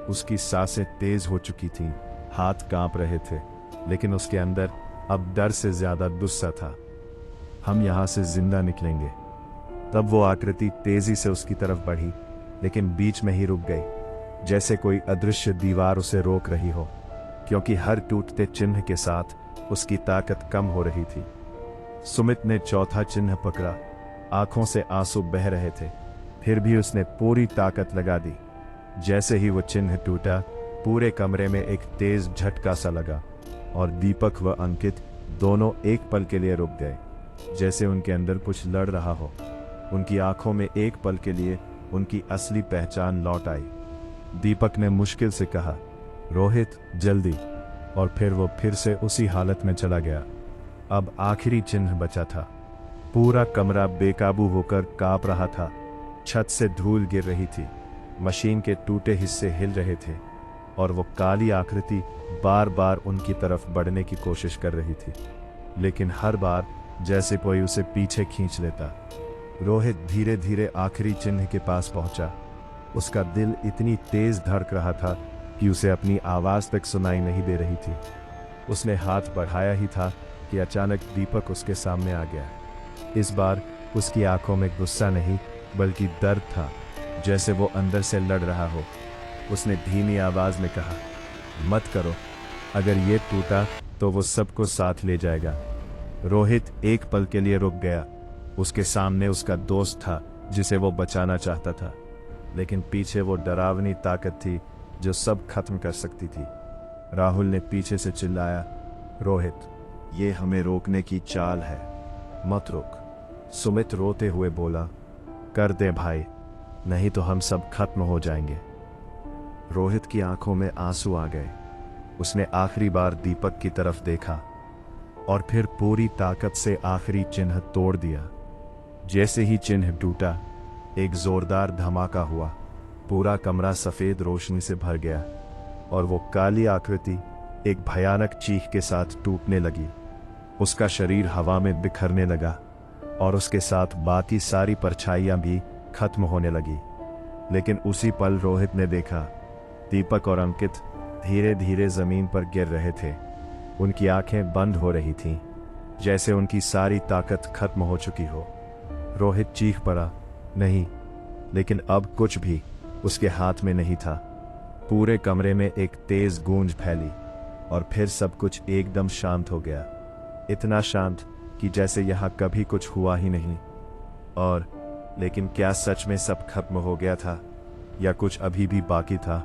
उसकी सांसें तेज हो चुकी थीं, हाथ कांप रहे थे, लेकिन उसके अंदर अब डर से ज्यादा गुस्सा था। हम यहां से जिंदा निकलेंगे। तब वो आकृति तेजी से उसकी तरफ बढ़ी, लेकिन बीच में ही रुक गई, जैसे कोई अदृश्य दीवार उसे रोक रही हो, क्योंकि हर टूटते चिन्ह के साथ उसकी ताकत कम हो रही थी। सुमित ने चौथा चिन्ह पकड़ा। आंखों से आंसू बह रहे थे, फिर भी उसने पूरी ताकत लगा दी। जैसे ही वो चिन्ह टूटा, पूरे कमरे में एक तेज झटका सा लगा और दीपक व अंकित दोनों एक पल के लिए रुक गए, जैसे उनके अंदर कुछ लड़ रहा हो। उनकी आंखों में एक पल के लिए उनकी असली पहचान लौट आई। दीपक ने मुश्किल से कहा, रोहित, जल्दी। और फिर वो फिर से उसी हालत में चला गया। अब आखिरी चिन्ह बचा था। पूरा कमरा बेकाबू होकर कांप रहा था। छत से धूल गिर रही थी, मशीन के टूटे हिस्से हिल रहे थे और वो काली आकृति बार बार उनकी तरफ बढ़ने की कोशिश कर रही थी, लेकिन हर बार जैसे कोई उसे पीछे खींच लेता। रोहित धीरे धीरे आखिरी चिन्ह के पास पहुंचा। उसका दिल इतनी तेज धड़क रहा था कि उसे अपनी आवाज तक सुनाई नहीं दे रही थी। उसने हाथ बढ़ाया ही था कि अचानक दीपक उसके सामने आ गया। इस बार उसकी आंखों में गुस्सा नहीं बल्कि दर्द था, जैसे वो अंदर से लड़ रहा हो। उसने धीमी आवाज में कहा, मत करो, अगर ये टूटा तो वो सबको साथ ले जाएगा। रोहित एक पल के लिए रुक गया। उसके सामने उसका दोस्त था जिसे वो बचाना चाहता था, लेकिन पीछे वो डरावनी ताकत थी जो सब खत्म कर सकती थी। राहुल ने पीछे से चिल्लाया, रोहित, ये हमें रोकने की चाल है, मत रोक। सुमित रोते हुए बोला, कर दे भाई, नहीं तो हम सब खत्म हो जाएंगे। रोहित की आंखों में आंसू आ गए। उसने आखिरी बार दीपक की तरफ देखा और फिर पूरी ताकत से आखिरी चिन्ह तोड़ दिया। जैसे ही चिन्ह टूटा, एक जोरदार धमाका हुआ। पूरा कमरा सफेद रोशनी से भर गया और वो काली आकृति एक भयानक चीख के साथ टूटने लगी। उसका शरीर हवा में बिखरने लगा और उसके साथ बाकी सारी परछाइयां भी खत्म होने लगी। लेकिन उसी पल रोहित ने देखा, दीपक और अंकित धीरे धीरे जमीन पर गिर रहे थे। उनकी आंखें बंद हो रही थीं, जैसे उनकी सारी ताकत खत्म हो चुकी हो। रोहित चीख पड़ा, नहीं, लेकिन अब कुछ भी उसके हाथ में नहीं था। पूरे कमरे में एक तेज गूंज फैली और फिर सब कुछ एकदम शांत हो गया। इतना शांत कि जैसे यहां कभी कुछ हुआ ही नहीं। और लेकिन क्या सच में सब खत्म हो गया था या कुछ अभी भी बाकी था?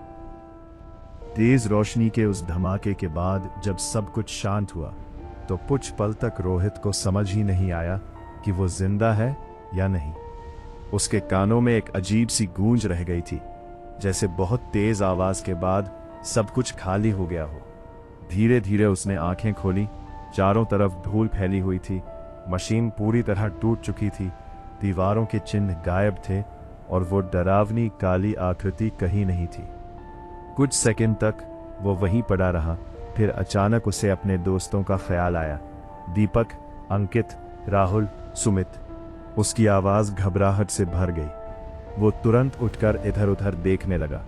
तेज रोशनी के उस धमाके के बाद जब सब कुछ शांत हुआ तो कुछ पल तक रोहित को समझ ही नहीं आया कि वो जिंदा है या नहीं। उसके कानों में एक अजीब सी गूंज रह गई थी, जैसे बहुत तेज आवाज के बाद सब कुछ खाली हो गया हो। धीरे धीरे उसने आंखें खोली चारों तरफ धूल फैली हुई थी, मशीन पूरी तरह टूट चुकी थी, दीवारों के चिन्ह गायब थे और वो डरावनी काली आकृति कहीं नहीं थी। कुछ सेकंड तक वो वहीं पड़ा रहा, फिर अचानक उसे अपने दोस्तों का ख्याल आया। दीपक, अंकित, राहुल, सुमित। उसकी आवाज घबराहट से भर गई। वो तुरंत उठकर इधर उधर देखने लगा।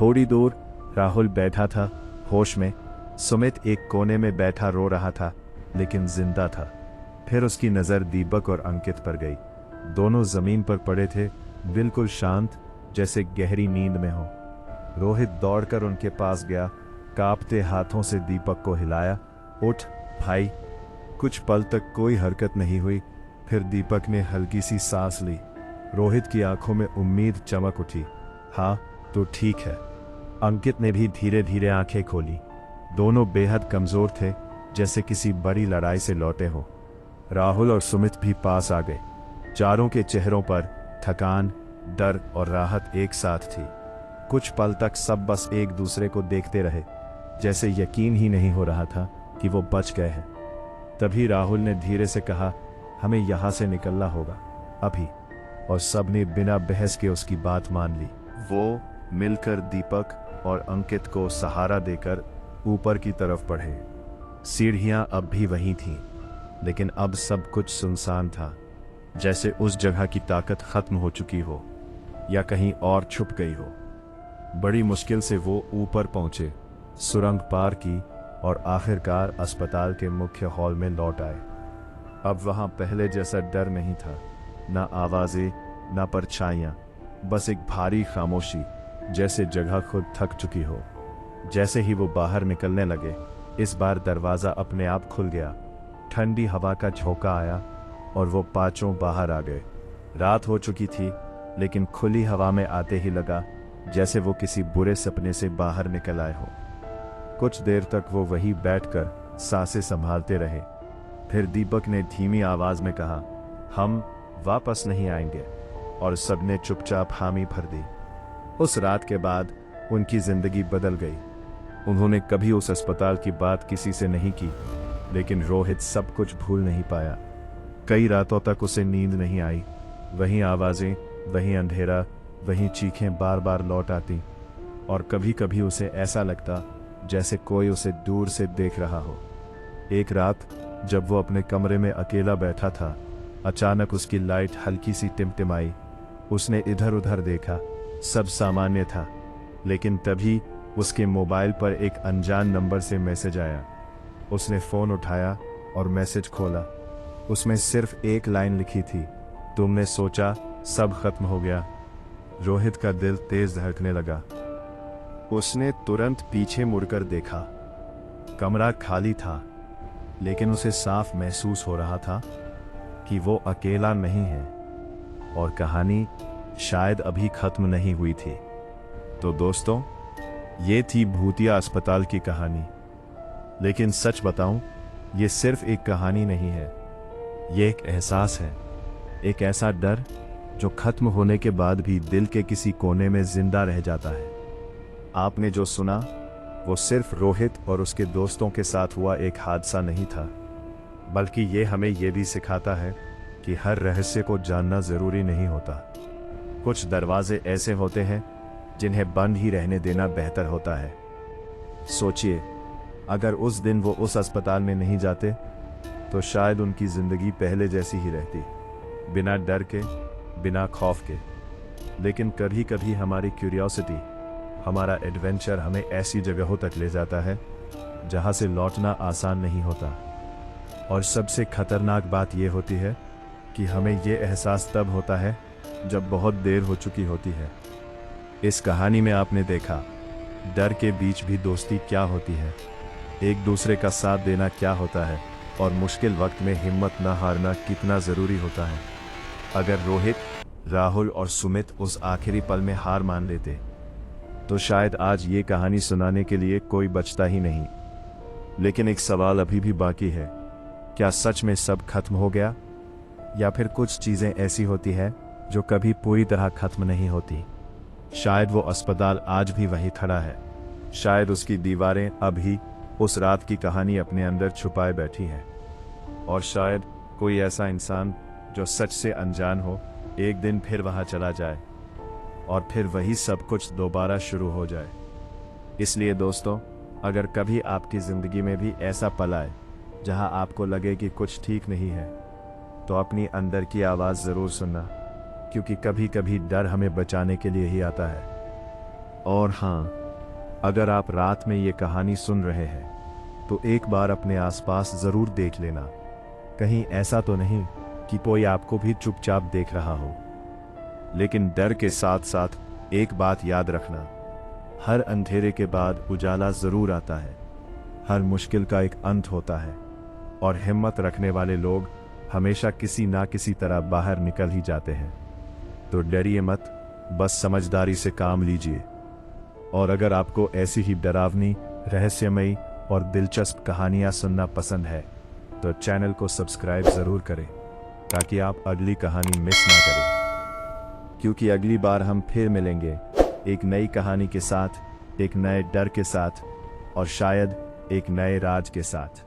थोड़ी दूर राहुल बैठा था, होश में। सुमित एक कोने में बैठा रो रहा था, लेकिन जिंदा था। फिर उसकी नजर दीपक और अंकित पर गई। दोनों जमीन पर पड़े थे, बिल्कुल शांत, जैसे गहरी नींद में हो। रोहित दौड़कर उनके पास गया, कांपते हाथों से दीपक को हिलाया। उठ भाई। कुछ पल तक कोई हरकत नहीं हुई। फिर दीपक ने हल्की सी सांस ली। रोहित की आंखों में उम्मीद चमक उठी। हाँ, तो ठीक है। अंकित ने भी धीरे धीरे आंखें खोली। दोनों बेहद कमजोर थे, जैसे किसी बड़ी लड़ाई से लौटे हो। राहुल और सुमित भी पास आ गए। चारों के चेहरों पर थकान, डर और राहत एक साथ थी। कुछ पल तक सब बस एक दूसरे को देखते रहे, जैसे यकीन ही नहीं हो रहा था कि वो बच गए हैं। तभी राहुल ने धीरे से कहा, हमें यहां से निकलना होगा, अभी। और सबने बिना बहस के उसकी बात मान ली। वो मिलकर दीपक और अंकित को सहारा देकर ऊपर की तरफ बढ़े। सीढ़ियां अब भी वहीं थीं, लेकिन अब सब कुछ सुनसान था, जैसे उस जगह की ताकत खत्म हो चुकी हो या कहीं और छुप गई हो। बड़ी मुश्किल से वो ऊपर पहुंचे, सुरंग पार की और आखिरकार अस्पताल के मुख्य हॉल में लौट आए। अब वहां पहले जैसा डर नहीं था, ना आवाजें, ना परछाइयां, बस एक भारी खामोशी, जैसे जगह खुद थक चुकी हो। जैसे ही वो बाहर निकलने लगे, इस बार दरवाजा अपने आप खुल गया। ठंडी हवा का झोंका आया और वो पांचों बाहर आ गए। रात हो चुकी थी, लेकिन खुली हवा में आते ही लगा जैसे वो किसी बुरे सपने से बाहर निकल आए हो। कुछ देर तक वो वहीं बैठकर सांसें संभालते रहे। फिर दीपक ने धीमी आवाज में कहा, हम वापस नहीं आएंगे, और सबने चुपचाप हामी भर दी। उस रात के बाद उनकी जिंदगी बदल गई। उन्होंने कभी उस अस्पताल की बात किसी से नहीं की, लेकिन रोहित सब कुछ भूल नहीं पाया। कई रातों तक उसे नींद नहीं आई। वही आवाजें, वही अंधेरा, वही चीखें बार बार लौट आती, और कभी कभी उसे ऐसा लगता जैसे कोई उसे दूर से देख रहा हो। एक रात जब वो अपने कमरे में अकेला बैठा था, अचानक उसकी लाइट हल्की सी टिमटिमाई। उसने इधर उधर देखा, सब सामान्य था, लेकिन तभी उसके मोबाइल पर एक अनजान नंबर से मैसेज आया। उसने फोन उठाया और मैसेज खोला। उसमें सिर्फ एक लाइन लिखी थी, तुमने सोचा सब खत्म हो गया। रोहित का दिल तेज धड़कने लगा। उसने तुरंत पीछे मुड़कर देखा। कमरा खाली था, लेकिन उसे साफ महसूस हो रहा था कि वो अकेला नहीं है, और कहानी शायद अभी खत्म नहीं हुई थी। तो दोस्तों, ये थी भूतिया अस्पताल की कहानी। लेकिन सच बताऊं, ये सिर्फ एक कहानी नहीं है, ये एक एहसास है। एक ऐसा डर जो खत्म होने के बाद भी दिल के किसी कोने में जिंदा रह जाता है। आपने जो सुना वो सिर्फ रोहित और उसके दोस्तों के साथ हुआ एक हादसा नहीं था, बल्कि ये हमें ये भी सिखाता है कि हर रहस्य को जानना जरूरी नहीं होता। कुछ दरवाजे ऐसे होते हैं जिन्हें बंद ही रहने देना बेहतर होता है। सोचिए, अगर उस दिन वो उस अस्पताल में नहीं जाते तो शायद उनकी जिंदगी पहले जैसी ही रहती, बिना डर के, बिना खौफ के। लेकिन कभी कभी हमारी क्यूरियोसिटी, हमारा एडवेंचर हमें ऐसी जगहों तक ले जाता है जहां से लौटना आसान नहीं होता। और सबसे खतरनाक बात यह होती है कि हमें यह एहसास तब होता है जब बहुत देर हो चुकी होती है। इस कहानी में आपने देखा डर के बीच भी दोस्ती क्या होती है, एक दूसरे का साथ देना क्या होता है, और मुश्किल वक्त में हिम्मत न हारना कितना जरूरी होता है। अगर रोहित, राहुल और सुमित उस आखिरी पल में हार मान लेते तो शायद आज ये कहानी सुनाने के लिए कोई बचता ही नहीं। लेकिन एक सवाल अभी भी बाकी है, क्या सच में सब खत्म हो गया, या फिर कुछ चीजें ऐसी होती है जो कभी पूरी तरह खत्म नहीं होती। शायद वो अस्पताल आज भी वही खड़ा है, शायद उसकी दीवारें अभी उस रात की कहानी अपने अंदर छुपाए बैठी है। और शायद कोई ऐसा इंसान जो सच से अनजान हो, एक दिन फिर वहां चला जाए और फिर वही सब कुछ दोबारा शुरू हो जाए। इसलिए दोस्तों, अगर कभी आपकी ज़िंदगी में भी ऐसा पल आए जहां आपको लगे कि कुछ ठीक नहीं है, तो अपनी अंदर की आवाज़ ज़रूर सुनना, क्योंकि कभी कभी डर हमें बचाने के लिए ही आता है। और हाँ, अगर आप रात में ये कहानी सुन रहे हैं, तो एक बार अपने आसपास ज़रूर देख लेना, कहीं ऐसा तो नहीं कि कोई आपको भी चुपचाप देख रहा हो। लेकिन डर के साथ साथ एक बात याद रखना, हर अंधेरे के बाद उजाला ज़रूर आता है। हर मुश्किल का एक अंत होता है, और हिम्मत रखने वाले लोग हमेशा किसी ना किसी तरह बाहर निकल ही जाते हैं। तो डरिए मत, बस समझदारी से काम लीजिए। और अगर आपको ऐसी ही डरावनी, रहस्यमयी और दिलचस्प कहानियां सुनना पसंद है, तो चैनल को सब्सक्राइब ज़रूर करें, ताकि आप अगली कहानी मिस ना करें। क्योंकि अगली बार हम फिर मिलेंगे एक नई कहानी के साथ, एक नए डर के साथ, और शायद एक नए राज के साथ।